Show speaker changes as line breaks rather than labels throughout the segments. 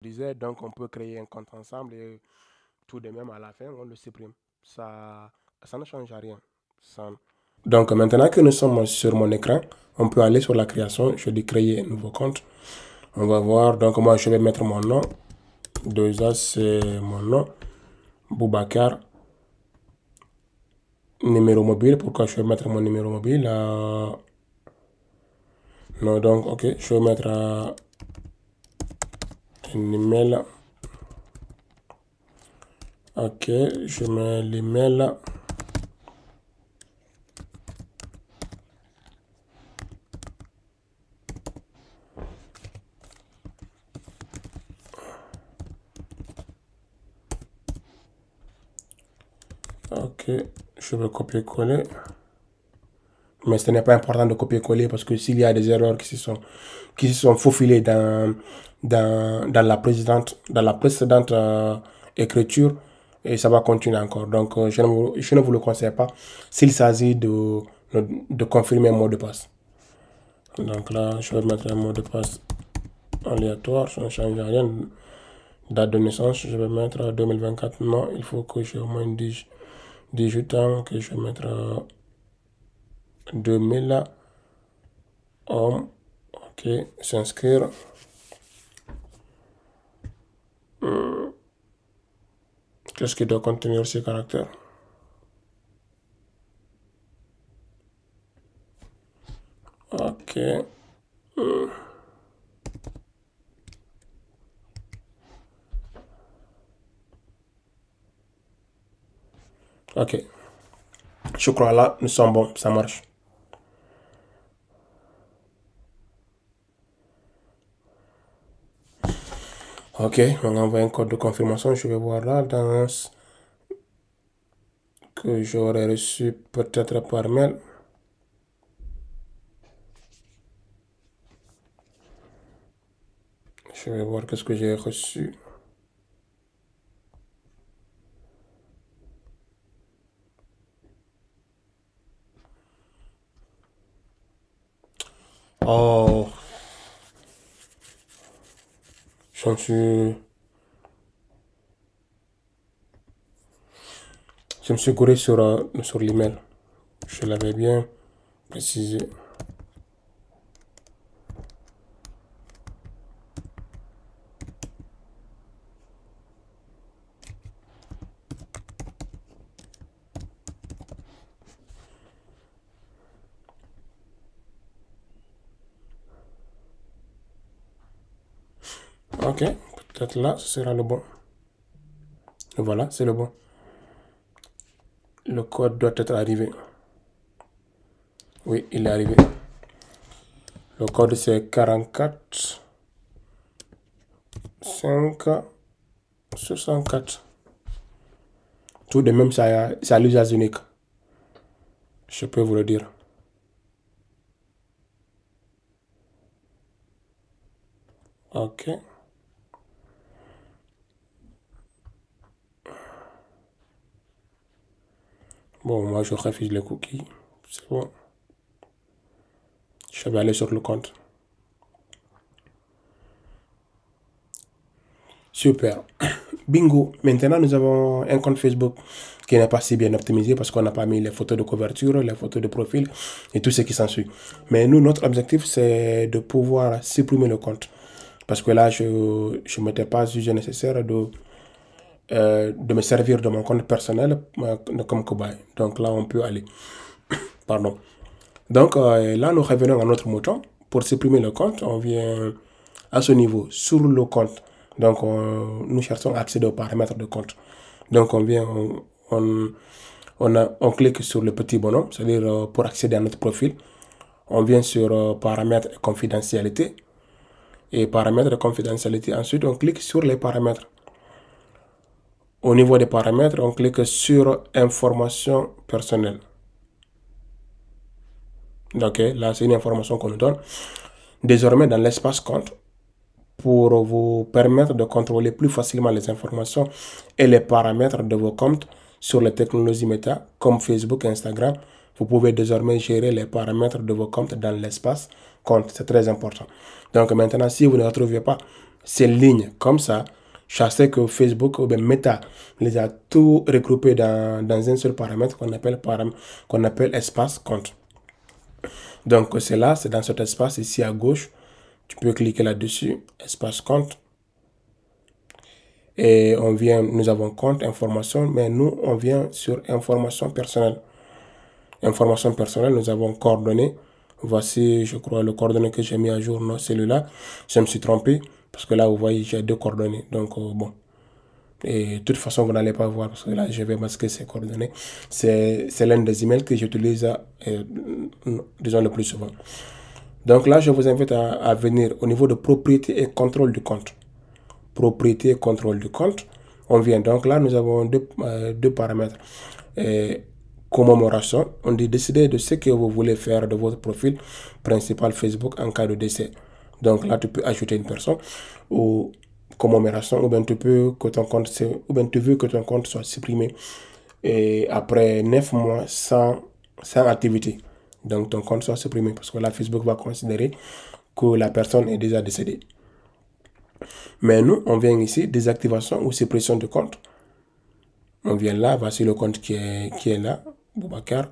disais, donc on peut créer un compte ensemble et tout de même à la fin, on le supprime. Ça ne change rien. Ça- Donc maintenant que nous sommes sur mon écran, on peut aller sur la création. Je dis créer un nouveau compte. On va voir. Donc moi, je vais mettre mon nom. Déjà, c'est mon nom. Boubacar. Numéro mobile. Pourquoi je vais mettre mon numéro mobile? Non, donc, ok. Je vais mettre un email. Ok, je mets l'email. Ok, je vais copier-coller. Mais ce n'est pas important de copier-coller parce que s'il y a des erreurs qui se sont faufilées dans la précédente écriture, et ça va continuer encore. Donc, je ne vous le conseille pas s'il s'agit de confirmer un mot de passe. Donc là, je vais mettre un mot de passe aléatoire, ça ne change rien. Date de naissance, je vais mettre 2024. Non, il faut que j'ai au moins 18 ans, que je vais mettre 2000. Homme, ok, s'inscrire. Qu'est-ce qui doit contenir ces caractères? Ok. Ok. Je crois là, nous sommes bons, ça marche. Ok, on envoie un code de confirmation. Je vais voir là dans que j'aurais reçu peut-être par mail. Je vais voir qu'est-ce que j'ai reçu. Oh, je me suis, je me suis gouré sur l'email. Je l'avais bien précisé. Ok, peut-être là, ce sera le bon. Voilà, c'est le bon. Le code doit être arrivé. Oui, il est arrivé. Le code c'est 44 5 64. Tout de même, c'est à l'usage unique. Je peux vous le dire. Ok. Bon, moi, je refuse les cookies. C'est bon. Je vais aller sur le compte. Super. Bingo. Maintenant, nous avons un compte Facebook qui n'est pas si bien optimisé parce qu'on n'a pas mis les photos de couverture, les photos de profil et tout ce qui s'ensuit. Mais nous, notre objectif, c'est de pouvoir supprimer le compte. Parce que là, je ne m'étais pas jugé nécessaire de me servir de mon compte personnel comme cobaye. Donc là, on peut aller. Pardon. Donc là, nous revenons à notre mouton. Pour supprimer le compte, on vient à ce niveau, sur le compte. Donc, nous cherchons à accéder aux paramètres de compte. Donc, on vient, on clique sur le petit bonhomme, c'est-à-dire pour accéder à notre profil. On vient sur paramètres et confidentialité. Et paramètres de confidentialité. Ensuite, on clique sur les paramètres. Au niveau des paramètres, on clique sur information personnelle. Ok, là, c'est une information qu'on nous donne. Désormais, dans l'espace compte, pour vous permettre de contrôler plus facilement les informations et les paramètres de vos comptes sur les technologies méta, comme Facebook et Instagram, vous pouvez désormais gérer les paramètres de vos comptes dans l'espace compte. C'est très important. Donc maintenant, si vous ne retrouvez pas ces lignes comme ça, je sais que Facebook ou bien Meta les a tout regroupés dans un seul paramètre qu'on appelle espace compte. Donc c'est là, c'est dans cet espace ici à gauche. Tu peux cliquer là-dessus, espace compte. Et nous avons compte, information, mais nous, on vient sur information personnelle. Information personnelle, nous avons coordonnées. Voici, je crois, le coordonnées que j'ai mis à jour, non, celui-là. Je me suis trompé, parce que là, vous voyez, j'ai 2 coordonnées. Donc, bon. Et de toute façon, vous n'allez pas voir, parce que là, je vais masquer ces coordonnées. C'est l'un des emails que j'utilise, disons, le plus souvent. Donc là, je vous invite à venir au niveau de propriété et contrôle du compte. Propriété et contrôle du compte. On vient donc là, nous avons deux paramètres. Commémoration, on dit décider de ce que vous voulez faire de votre profil principal Facebook en cas de décès. Donc là, tu peux ajouter une personne ou commémoration, ou bien tu veux que ton compte soit supprimé et après 9 mois sans activité. Donc ton compte soit supprimé parce que là, Facebook va considérer que la personne est déjà décédée. Mais nous, on vient ici, désactivation ou suppression de compte. On vient là, voici le compte qui est là, Boubacar.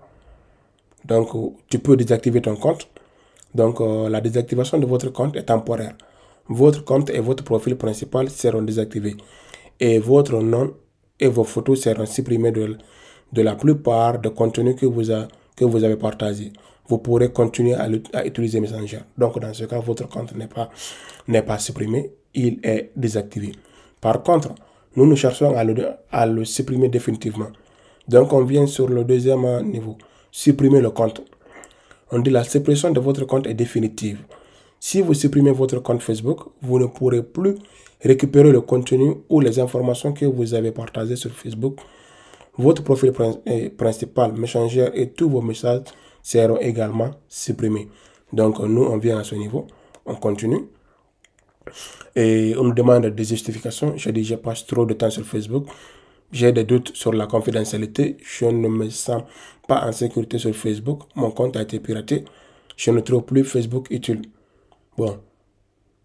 Donc, tu peux désactiver ton compte. Donc, la désactivation de votre compte est temporaire. Votre compte et votre profil principal seront désactivés. Et votre nom et vos photos seront supprimés de la plupart des contenus que vous avez partagés. Vous pourrez continuer à utiliser Messenger. Donc, dans ce cas, votre compte n'est pas supprimé. Il est désactivé. Par contre, nous cherchons à le supprimer définitivement. Donc, on vient sur le deuxième niveau. Supprimer le compte. On dit la suppression de votre compte est définitive. Si vous supprimez votre compte Facebook, vous ne pourrez plus récupérer le contenu ou les informations que vous avez partagées sur Facebook. Votre profil principal, Messenger et tous vos messages seront également supprimés. Donc, nous, on vient à ce niveau. On continue. Et on nous demande des justifications. Je dis, je passe trop de temps sur Facebook. J'ai des doutes sur la confidentialité. Je ne me sens pas en sécurité sur Facebook. Mon compte a été piraté. Je ne trouve plus Facebook utile. Bon,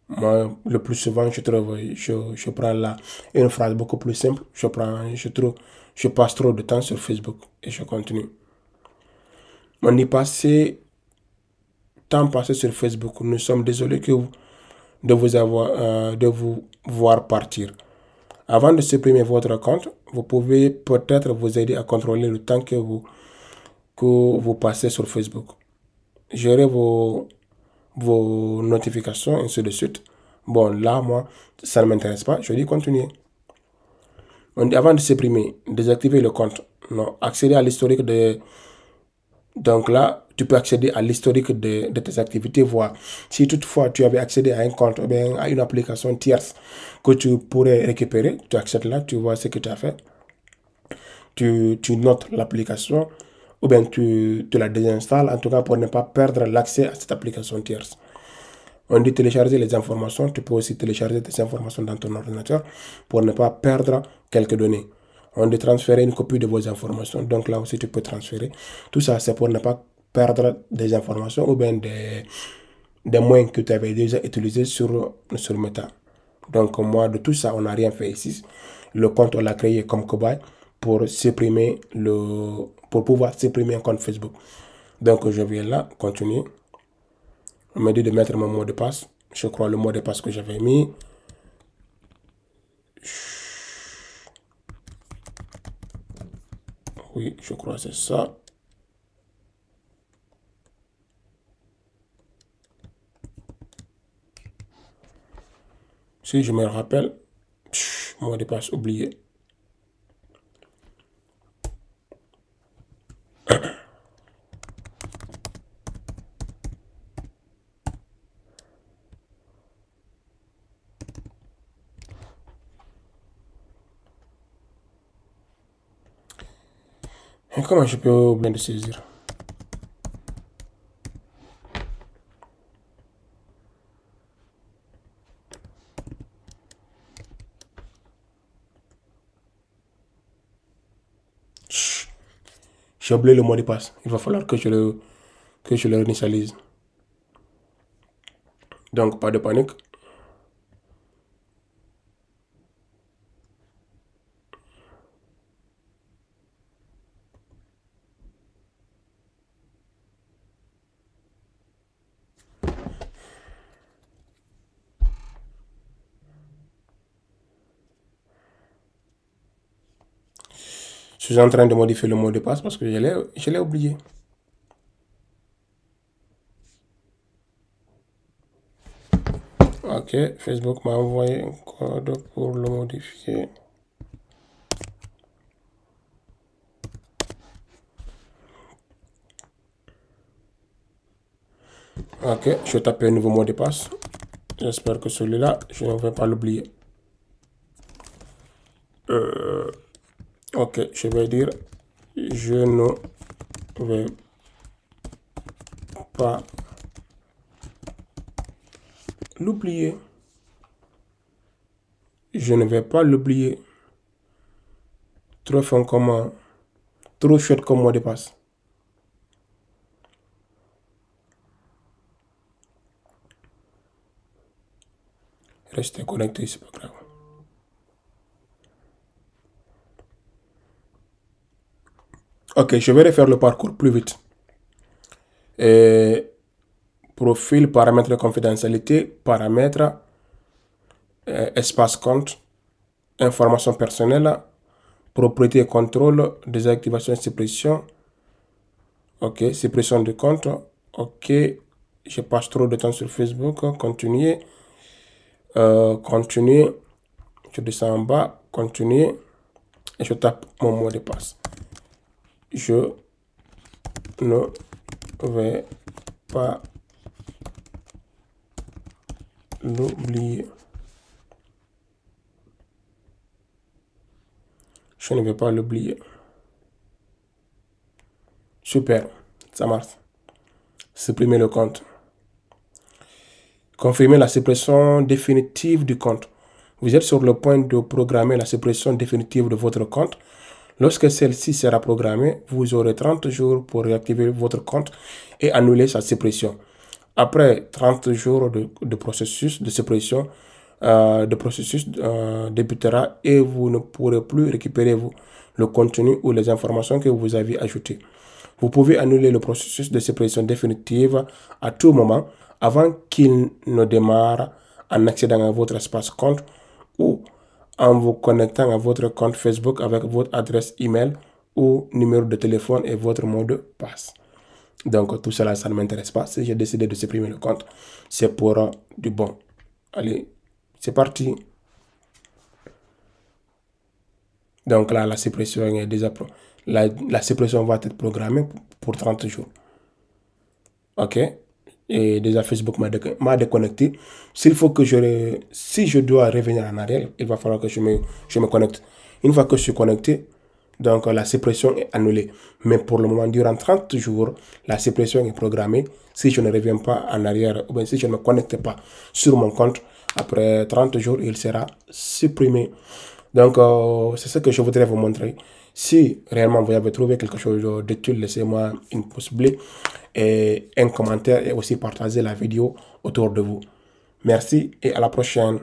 moi, le plus souvent, je prends là une phrase beaucoup plus simple. Je passe trop de temps sur Facebook et je continue. On y temps passé sur Facebook. Nous sommes désolés de vous voir partir. Avant de supprimer votre compte, vous pouvez peut-être vous aider à contrôler le temps que vous passez sur Facebook. Gérez vos notifications, ainsi de suite. Bon, là, moi, ça ne m'intéresse pas. Je dis continuer. On dit avant de supprimer, désactiver le compte. Non, accéder à l'historique de... Donc là, tu peux accéder à l'historique de tes activités, voir si toutefois tu avais accédé à un compte ou bien à une application tierce que tu pourrais récupérer. Tu accèdes là, tu vois ce que tu as fait. Tu notes l'application ou bien tu la désinstalles, en tout cas pour ne pas perdre l'accès à cette application tierce. On dit télécharger les informations. Tu peux aussi télécharger tes informations dans ton ordinateur pour ne pas perdre quelques données. On dit transférer une copie de vos informations. Donc là aussi, tu peux transférer. Tout ça, c'est pour ne pas perdre des informations ou bien des moyens que tu avais déjà utilisés sur Meta. Donc moi, de tout ça, on n'a rien fait ici. Le compte, on l'a créé comme cobaye pour pouvoir supprimer un compte Facebook. Donc je viens là, continuer. On m'a dit de mettre mon mot de passe. Je crois le mot de passe que j'avais mis. Oui, je crois que c'est ça. Si je me rappelle, mot de passe oublié. Et comment je peux oublier de saisir? J'ai oublié le mot de passe. Il va falloir que je le réinitialise. Donc, pas de panique. Je suis en train de modifier le mot de passe parce que je l'ai oublié. Ok, Facebook m'a envoyé un code pour le modifier. Ok, je vais taper un nouveau mot de passe. J'espère que celui-là, je ne vais pas l'oublier. Ok, je vais dire, je ne vais pas l'oublier. Je ne vais pas l'oublier. Trop fin comme, trop chouette comme mot de passe. Restez connecté, c'est pas grave. Ok, je vais refaire le parcours plus vite. Profil, paramètres de confidentialité, paramètres, espace compte, information personnelle, propriété et contrôle, désactivation et suppression. Ok, suppression de compte. Ok, je passe trop de temps sur Facebook. Continuer. Continuer. Je descends en bas. Continuer. Et je tape mon mot de passe. Je ne vais pas l'oublier. Je ne vais pas l'oublier. Super, ça marche. Supprimer le compte. Confirmer la suppression définitive du compte. Vous êtes sur le point de programmer la suppression définitive de votre compte. Lorsque celle-ci sera programmée, vous aurez 30 jours pour réactiver votre compte et annuler sa suppression. Après 30 jours de processus de suppression, débutera et vous ne pourrez plus récupérer le contenu ou les informations que vous avez ajoutées. Vous pouvez annuler le processus de suppression définitive à tout moment avant qu'il ne démarre en accédant à votre espace compte ou en vous connectant à votre compte Facebook avec votre adresse email ou numéro de téléphone et votre mot de passe. Donc tout cela, ça ne m'intéresse pas. Si j'ai décidé de supprimer le compte, c'est pour du bon. Allez, c'est parti. Donc là, la suppression est déjà... La suppression va être programmée pour 30 jours. Ok. Et déjà, Facebook m'a déconnecté. Si je dois revenir en arrière, il va falloir que je me connecte. Une fois que je suis connecté, donc la suppression est annulée. Mais pour le moment, durant 30 jours, la suppression est programmée. Si je ne reviens pas en arrière, ou bien si je ne me connecte pas sur mon compte, après 30 jours, il sera supprimé. Donc, c'est ce que je voudrais vous montrer. Si réellement vous avez trouvé quelque chose d'utile, laissez-moi une pouce bleu et un commentaire et aussi partagez la vidéo autour de vous. Merci et à la prochaine.